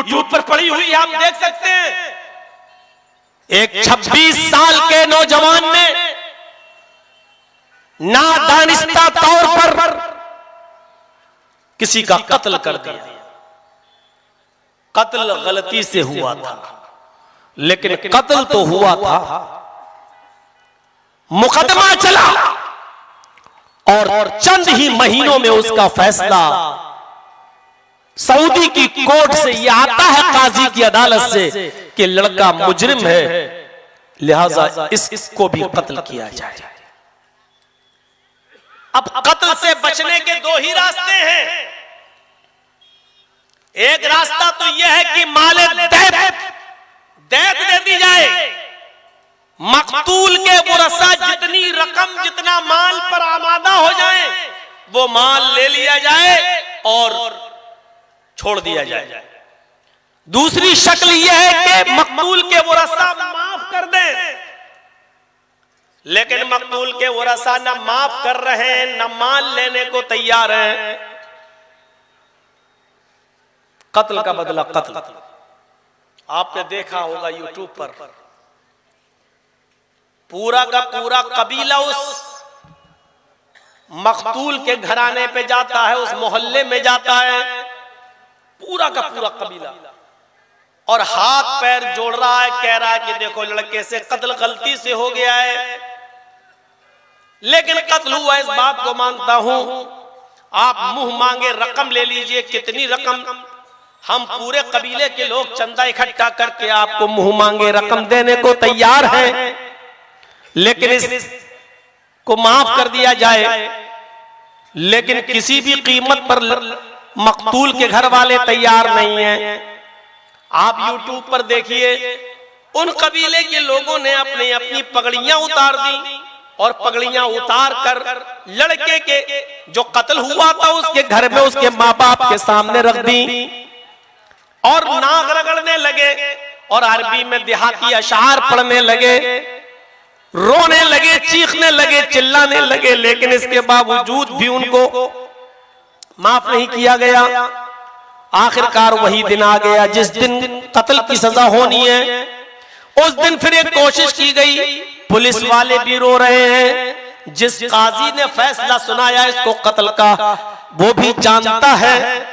YouTube पर पड़ी हुई आप देख सकते हैं। एक 26 साल के नौजवान ने नादानिस्ता तौर पर किसी का कत्ल कर दिया। कत्ल गलती से हुआ था, लेकिन कत्ल तो हुआ था। मुकदमा चला और चंद ही महीनों में उसका फैसला सऊदी की कोर्ट से यह आता है, काजी की अदालत से, कि लड़का मुजरिम है, लिहाजा इसको भी कत्ल किया जाए। अब कत्ल से बचने के दो ही रास्ते हैं। एक रास्ता तो यह है कि माले दैत दे दी जाए, मकतूल के वरसा जितनी रकम जितना माल पर आमादा हो जाए वो माल ले लिया जाए और छोड़ दिया जाए। दूसरी शक्ल यह है कि मकतूल के वरसा माफ कर दें, लेकिन मकतूल के वरसा न माफ कर रहे हैं न माल लेने को तैयार हैं। कत्ल का बदला कत्ल। आपने देखा होगा यूट्यूब पर पूरा का पूरा कबीला उस मकतूल के घराने पे जाता है, उस मोहल्ले में जाता है, पूरा का पूरा कबीला, और हाथ पैर जोड़ रहा है, कह रहा है कि देखो लड़के से कत्ल गलती से हो गया है, लेकिन कत्ल हुआ इस बात को मानता हूं। आप मुंह मांगे रकम ले लीजिए, कितनी रकम, हम पूरे कबीले के लोग चंदा इकट्ठा करके आपको मुंह मांगे रकम देने को तैयार हैं, लेकिन इसको माफ कर दिया जाए। लेकिन किसी भी कीमत पर मकतूल के घर वाले तैयार नहीं हैं। आप यूट्यूब पर देखिए, उन कबीले के लोगों ने अपनी अपनी पगड़ियां उतार दी और पगड़ियां उतार कर लड़के के जो कत्ल हुआ था उसके घर में उसके माँ बाप के सामने रख दी और नाक रगड़ने लगे और अरबी में देहाती अशार पढ़ने लगे, रोने लगे, चीखने लगे, चिल्लाने लगे, लेकिन इसके बावजूद भी उनको माफ नहीं किया गया। आखिरकार वही दिन आ गया जिस दिन कत्ल की सजा होनी है। उस दिन फिर एक कोशिश की गई, पुलिस वाले भी रो रहे हैं, जिस काजी ने फैसला सुनाया इसको कत्ल का वो भी जानता है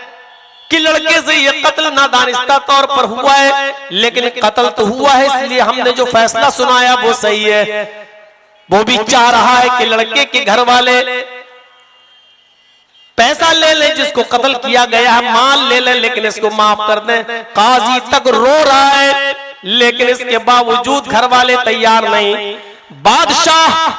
कि लड़के से ये कत्ल नादानिस्ता तौर पर हुआ है, लेकिन कत्ल तो हुआ है, इसलिए हमने जो फैसला सुनाया वो सही है। वो भी चाह रहा है कि लड़के के घर वाले पैसा ले ले, जिसको कत्ल किया गया है माल ले ले, लेकिन इसको माफ कर दें। काजी तक रो रहा है, लेकिन इसके बावजूद घर वाले तैयार नहीं। बादशाह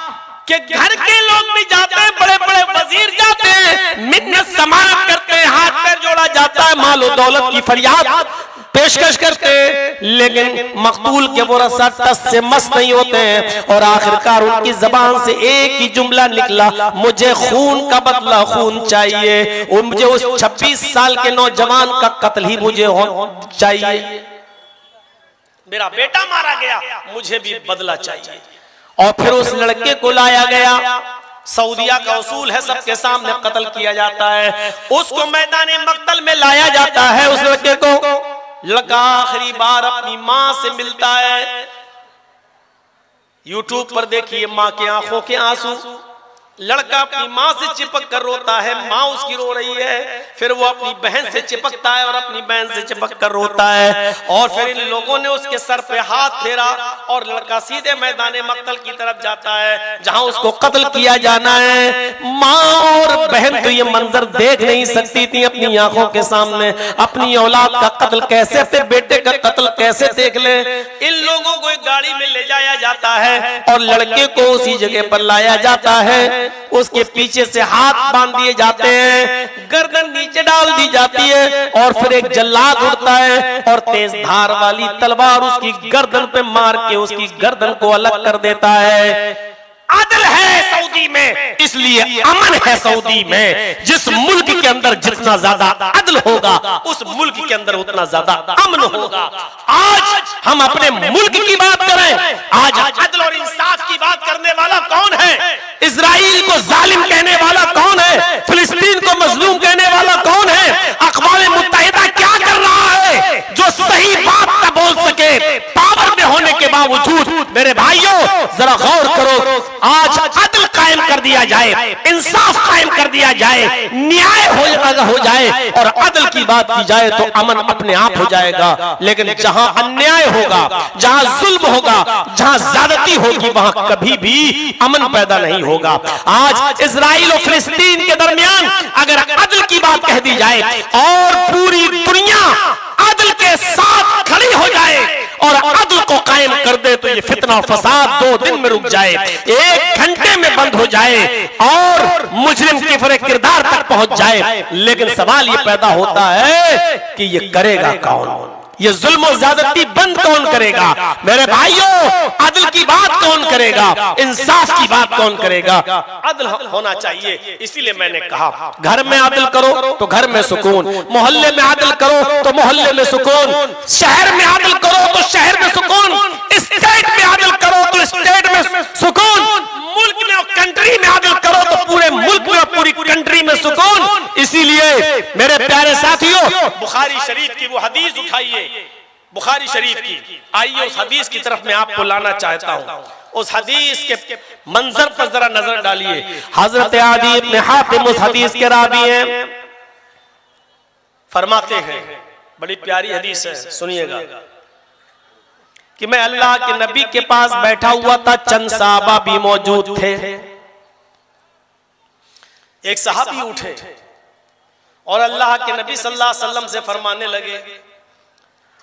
के घर के लोग भी जाते हैं, बड़े बड़े वजीर जाते हैं, मिन्नत समाअत करते हैं, हाथ पैर जोड़ा जाता है, मालो दौलत की फरियाद पेशकश करते हैं, लेकिन मकतूल के वरसा टस से मस नहीं होते हैं। और आखिरकार उनकी जबान से एक ही जुमला निकला, मुझे खून का बदला खून चाहिए, और मुझे उस 26 साल के नौजवान का कत्ल ही मुझे चाहिए। मेरा बेटा मारा गया, मुझे भी बदला चाहिए। और फिर उस लड़के को लाया गया, सऊदिया का उसूल है सबके सामने कत्ल किया जाता है, उसको मैदान मक्तल में लाया जाता है। उस लड़के को लड़का आखिरी बार अपनी मां से मिलता है। यूट्यूब पर देखिए मां के आंखों के आंसू, लड़का अपनी मां से चिपक कर रोता है, मां उसकी रो रही है, फिर वो अपनी बहन से चिपकता है और अपनी बहन से चिपक कर रोता है। और फिर इन लोगों ने उसके सर पे हाथ फेरा और लड़का सीधे मैदान मक्तल की तरफ जाता है जहां उसको कत्ल किया जाना है। मां और बहन तो ये मंजर देख नहीं सकती थी अपनी आंखों के सामने, अपनी औलाद का कत्ल कैसे, अपने बेटे का कत्ल कैसे देख ले। इन लोगों को एक गाड़ी में ले जाया जाता है और लड़के को उसी जगह पर लाया जाता है, उसके पीछे से हाथ बांध दिए जाते हैं, गर्दन नीचे डाल दी जाती है और फिर एक जल्लाद उड़ता है और तेज धार वाली तलवार उसकी गर्दन पे मार के उसकी गर्दन को अलग कर देता है। अदल है सऊदी में, इसलिए अमन है सऊदी में। जिस मुल्क के अंदर जितना ज्यादा अदल होगा उस मुल्क के अंदर उतना ज्यादा अमन होगा। आज हम अपने मुल्क की बात करें, आज अदल और इंसाफ की बात करने वाला कौन है? इजराइल को जालिम कहने वाला कौन है? फिलिस्तीन को मजलूम कहने वाला कौन है? अक़वाम मुत्तहिदा क्या कर रहा है जो सही बात न बोल सके, पावर में होने के बावजूद। मेरे भाइयों जरा गौर करो, आज अदल कायम कर दिया जाए, इंसाफ कायम कर दिया जाए, न्याय हो जाए और अदल की बात की जाए तो अमन अपने आप हो जाएगा। लेकिन जहां अन्याय होगा, जहां जुल्म होगा, जहां ज्यादती होगी, वहां कभी भी अमन पैदा नहीं होगा। आज इजराइल और फिलिस्तीन के दरमियान अगर अदल की बात कह दी जाए और पूरी दुनिया अदल के साथ खड़ी हो जाए और अदल को कायम कर दे तो ये फितना और फसाद 2 दिन में रुक जाए, 1 घंटे में बंद हो जाए और मुजरिम किफरे किरदार तक पहुंच जाए। लेकिन सवाल ये पैदा होता है कि ये करेगा कौन? ये जुल्म और ज्यादती बंद कौन करेगा? मेरे भाइयों अदल की बात कौन करेगा? इंसाफ की बात कौन करेगा? अदल होना चाहिए। इसीलिए मैंने कहा घर में अदल करो तो घर में सुकून, मोहल्ले में अदल करो तो मोहल्ले में सुकून, शहर में अदल करो तो शहर में सुकून, स्टेट में अदल करो तो स्टेट में सुकून, मुल्क में और कंट्री में अदल करो तो पूरे मुल्क में और पूरी कंट्री में सुकून। इसीलिए मेरे प्यारे साथियों, बुखारी शरीफ की वो हदीस उठाइए, बुखारी शरीफ की, आइए उस हदीस की तरफ मैं आपको लाना चाहता हूं। उस हदीस के मंजर पर जरा नजर डालिए। हजरत आदी इब्न हातिम उस हदीस के रावी हैं, फरमाते हैं, बड़ी प्यारी हदीस है, सुनिएगा कि मैं अल्लाह के नबी के पास बैठा हुआ था, चंद सहाबा भी मौजूद थे। एक सहाबी उठे और अल्लाह के नबी सल्लल्लाहु अलैहि वसल्लम से फरमाने लगे,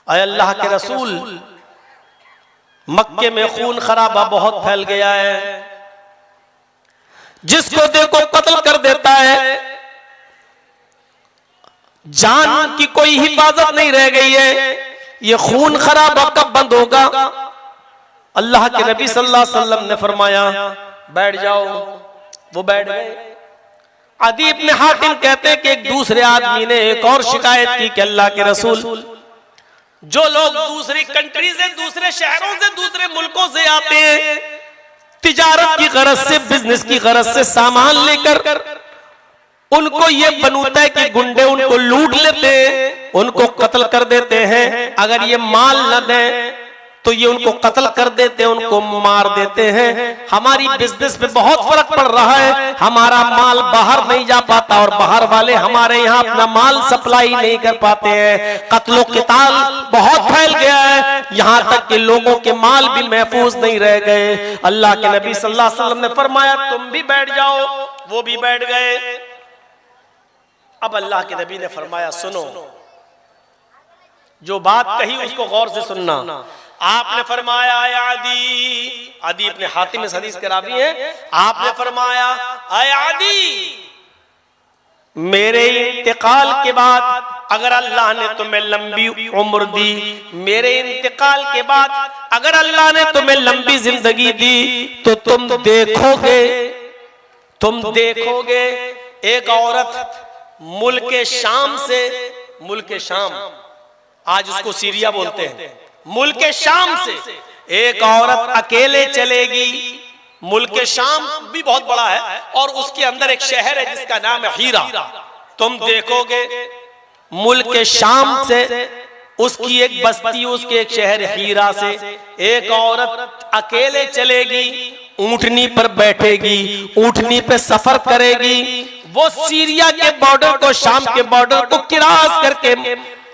अय अल्लाह के रसूल, मक्के में खून खराबा बहुत फैल गया है, जिसको देखो कत्ल कर देता है, जान की कोई हिफाजत नहीं रह गई है, ये खून खराबा कब बंद होगा? अल्लाह के नबी सल्लल्लाहु अलैहि वसल्लम ने फरमाया, बैठ जाओ। वो बैठ गए। अदी इब्न हातिम कहते हैं कि एक दूसरे आदमी ने एक और शिकायत की कि अल्लाह के रसूल, जो लोग दूसरी कंट्री से, दूसरे शहरों से, दूसरे मुल्कों से आते हैं तिजारत की गरज से, बिजनेस की गरज से सामान लेकर, उनको ये बनूता है कि गुंडे उनको लूट लेते हैं, उनको कत्ल कर देते हैं, अगर ये माल न दें तो ये उनको कत्ल कर देते हैं, उनको मार देते हैं। हमारी बिजनेस पे बहुत फर्क पड़ रहा है, हमारा माल बाहर नहीं जा पाता और बाहर वाले हमारे यहाँ अपना माल सप्लाई नहीं कर पाते हैं। कत्लो क़िताल बहुत फैल गया है, यहाँ तक कि लोगों के माल भी महफूज नहीं रह गए। अल्लाह के नबी सल्लल्लाहु अलैहि वसल्लम ने फरमाया, तुम भी बैठ जाओ। वो भी बैठ गए। अब अल्लाह के नबी ने फरमाया, सुनो, जो बात कही उसको गौर से सुनना। आपने फरमाया, आदि इब्न हातिम इस हदीस के रावी हैं, आपने फरमाया, आय आदि, मेरे इंतकाल के बाद अगर अल्लाह ने तुम्हें लंबी उम्र दी, मेरे इंतकाल के बाद अगर अल्लाह ने तुम्हें लंबी जिंदगी दी, तो तुम देखोगे एक औरत मुल्क शाम से, मुल्क शाम, आज उसको सीरिया बोलते हैं, मुल्क शाम से एक औरत अकेले चलेगी। मुल्क शाम भी बहुत बड़ा है और उसके अंदर एक शहर है जिसका नाम है हीरा। तुम देखोगे मुल्क शाम से उसकी एक बस्ती, उसके एक शहर हीरा से एक औरत अकेले चलेगी, ऊंटनी पर बैठेगी, ऊंटनी पे सफर करेगी, वो सीरिया के बॉर्डर को, शाम के बॉर्डर को क्रॉस करके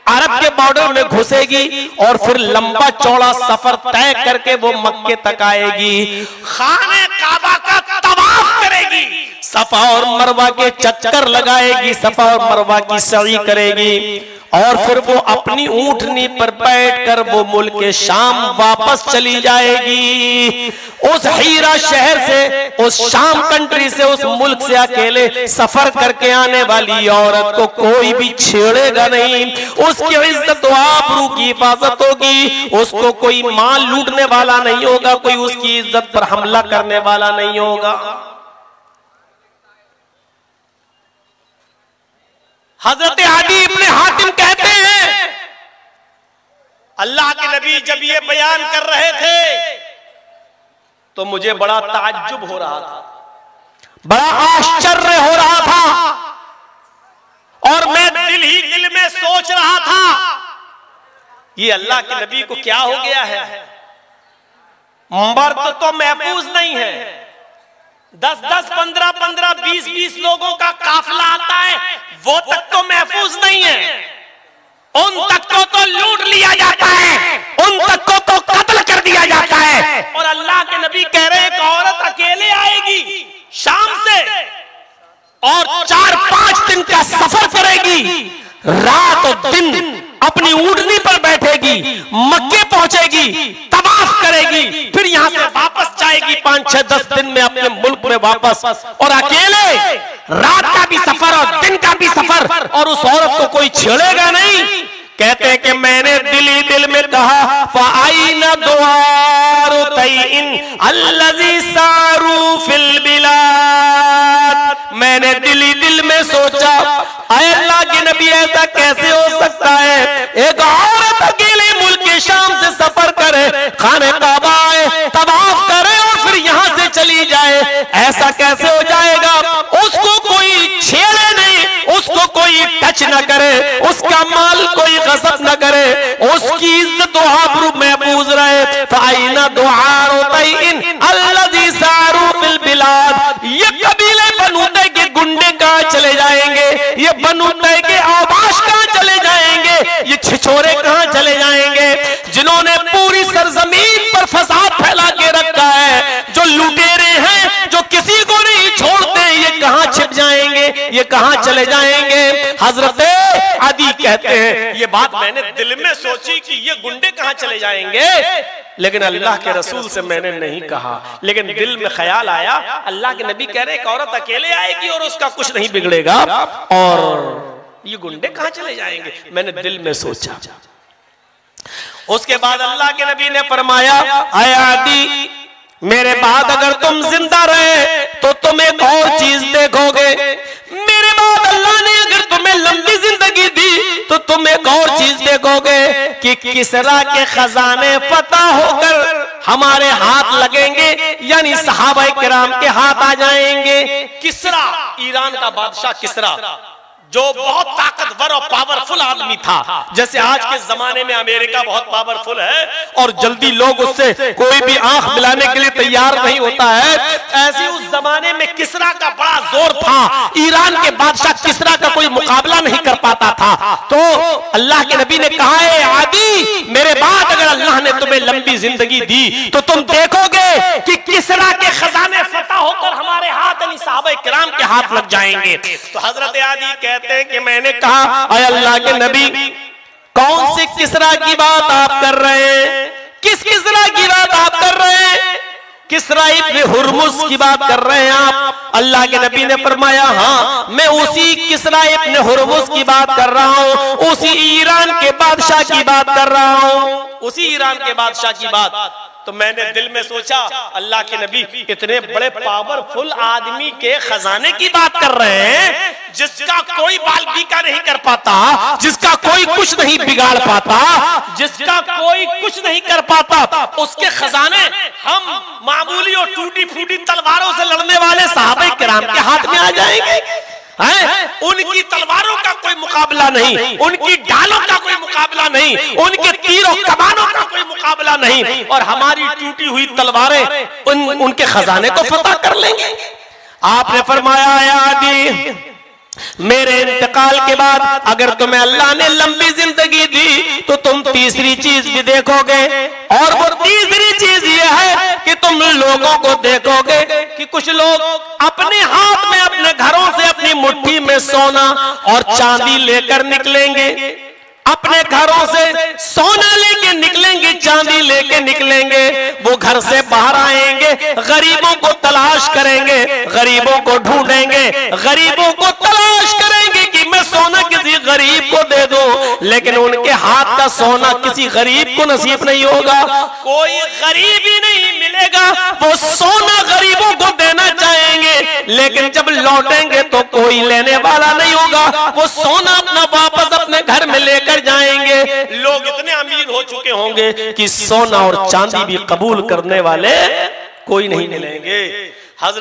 अरब के बॉर्डर में घुसेगी और फिर लंबा चौड़ा सफर तय करके वो मक्के तक आएगी, खाने काबा का तवाफ करेगी, सफा और मरवा के चक्कर लगाएगी, सफा और मरवा की सई करेगी और फिर वो अपनी ऊंटनी पर बैठकर वो मुल्क शाम वापस चली जाएगी। उस हीरा शहर से, उस शाम कंट्री से, उस मुल्क से अकेले सफर करके आने वाली औरत को कोई भी छेड़ेगा नहीं, उसकी इज्जत व आबरू की हिफाजत होगी, उसको कोई माल लूटने वाला नहीं होगा, कोई उसकी इज्जत पर हमला करने वाला नहीं होगा। हजरत आदी इब्न हातिम कहते हैं, अल्लाह के नबी जब ये बयान कर रहे थे तो मुझे बड़ा ताज्जुब हो रहा था, बड़ा आश्चर्य हो रहा था और मैं दिल ही दिल में सोच रहा था ये अल्लाह के नबी को क्या हो गया है? मर्द तो महफूज नहीं है, 10-10, 15-15, 20-20 लोगों का काफिला आता है, वो तक तो महफूज नहीं है। उन तक को तो लूट लिया जाता है, उन तक को तो कत्ल कर दिया जाता है। और अल्लाह के नबी कह रहे हैं एक औरत अकेले आएगी शाम से और 4-5 दिन का सफर करेगी, रात और दिन अपनी ऊँटनी पर बैठेगी, मक्के पहुंचेगी, तवाफ करेगी, फिर यहां से वापस जाएगी 5-6-10 दिन में अपने मुल्क में वापस, और अकेले रात का भी सफर और दिन का भी सफर, और उस औरत को कोई छेड़ेगा नहीं। कहते हैं कि मैंने दिल ही दिल में कहा फ़ाइना दुआरु तैइन अल्लज़ी सारू फिल बिलाद, मैंने दिल ही दिल में सोचा अल्लाह के नबी ऐसा कैसे हो सकता है, एक औरत अकेले मुल्क के शाम से सफर करे, खाने काबा आए, तवाफ करे और फिर यहां से चली जाए, ऐसा कैसे हो जाएगा? उसको कोई छेड़े नहीं, उसको कोई टच न करे, उसका माल कोई गसब न करे, उसकी इज्जत और आबरू महफूज रहे। फ़ाइना दुआरु तैइन अल्लज़ी सारू फिल बिलाद, ये कबीले बनु तै के गुंडे कहां चले जाएंगे, ये बनु तै के आवाश कहां चले जाएंगे, ये छिछोरे कहां चले जाएंगे, जिन्होंने पूरी सरजमीन पर फसाद फैला के रखा है, जो लुटेरे हैं, जो किसी को नहीं छोड़ते, ये कहां छिप जाएंगे, ये कहां चले जाएंगे? हजरत आदि कहते हैं ये बात मैंने दिल में सोची कि ये गुंडे कहां चले जाएंगे, लेकिन अल्लाह के रसूल से मैंने नहीं कहा, लेकिन दिल में ख्याल आया अल्लाह के नबी कह रहे एक औरत अकेले आएगी और उसका कुछ नहीं बिगड़ेगा, और ये गुंडे कहां चले जाएंगे, मैंने दिल में सोचा। उसके बाद अल्लाह के नबी ने फरमाया आय आदि, मेरे बाद अगर तुम जिंदा रहे तो तुम एक और चीज देखोगे, मेरे बाद अल्लाह ने अगर तुम्हें लंबी जिंदगी दी तो तुम एक और चीज देखोगे कि किसरा के खजाने फतह होकर हमारे हाथ लगेंगे, यानी सहाबा किराम के हाथ आ जाएंगे। किसरा, ईरान का बादशाह किसरा, जो बहुत ताकतवर और पावरफुल आदमी था, जैसे आज के जमाने में अमेरिका बहुत पावरफुल है और जल्दी लोग उससे कोई भी आंख मिलाने के लिए तैयार नहीं होता है, ऐसे उस जमाने में किसरा का बड़ा जोर था, ईरान के बादशाह किसरा का कोई मुकाबला नहीं कर पाता था। तो अल्लाह के नबी ने कहा है आदि, मेरे बाद अगर अल्लाह ने तुम्हें लंबी जिंदगी दी तो तुम देखोगे कि किसरा के खजाने फतह होकर हमारे हाथ यानी सहाबा किराम के हाथ लग जाएंगे। तो हजरत आदि कहते हैं कि मैंने कहा अय अल्लाह के नबी, कौन से किसरा की बात आप कर रहे हैं, किस किसरा की बात आप कर रहे हैं? किसरा इब्न हुर्मुज की बात कर रहे हैं आप? अल्लाह के नबी ने फरमाया हाँ, मैं उसी किसरा इब्न हुर्मुज की बात कर रहा हूँ, उसी ईरान के बादशाह की बात कर रहा हूँ, उसी ईरान के बादशाह की बात। तो मैंने दिल में सोचा अल्लाह के नबी इतने बड़े पावरफुल आदमी के खजाने की बात कर रहे हैं, जिसका कोई बाल बीका नहीं कर पाता, जिसका कोई कुछ नहीं बिगाड़ पाता, जिसका कोई कुछ नहीं कर पाता, उसके खजाने हम मामूली और टूटी फूटी तलवारों से लड़ने वाले सहाबा किराम के हाथ में आ जाएंगे? उनकी तलवारों का कोई मुकाबला नहीं, उनकी ढालों का कोई मुकाबला नहीं, उनके तीरों कमानों का कोई मुकाबला नहीं, और हमारी टूटी हुई तलवारें उनके खजाने को फतह कर लेंगे। आपने फरमाया आदि, मेरे इंतकाल के बाद अगर तुम्हें अल्लाह ने लंबी जिंदगी दी तो तुम तीसरी चीज भी देखोगे, और वो तीसरी चीज ये है कि तुम लोगों को देखोगे कि कुछ लोग अपने हाथ में अपने घरों से अपनी मुट्ठी में सोना और चांदी लेकर निकलेंगे, अपने घरों से सोना लेके निकलेंगे, चांदी लेके निकलेंगे, वो घर से बाहर आएंगे, गरीबों को तलाश करेंगे, गरीबों को ढूंढेंगे, गरीबों को तलाश करेंगे कि मैं सोना किसी गरीब को दे दूं, लेकिन उनके हाथ का सोना किसी गरीब को नसीब नहीं होगा, कोई गरीब ही नहीं मिलेगा, वो सोना गरीबों को देना चाहेंगे, लेकिन जब लौटेंगे तो कोई लेने वाला नहीं होगा, वो सोना अपना वापस अपने घर में लेकर जाएंगे। लोग इतने अमीर हो चुके होंगे कि सोना और चांदी भी कबूल करने वाले कोई नहीं मिलेंगे। हजरत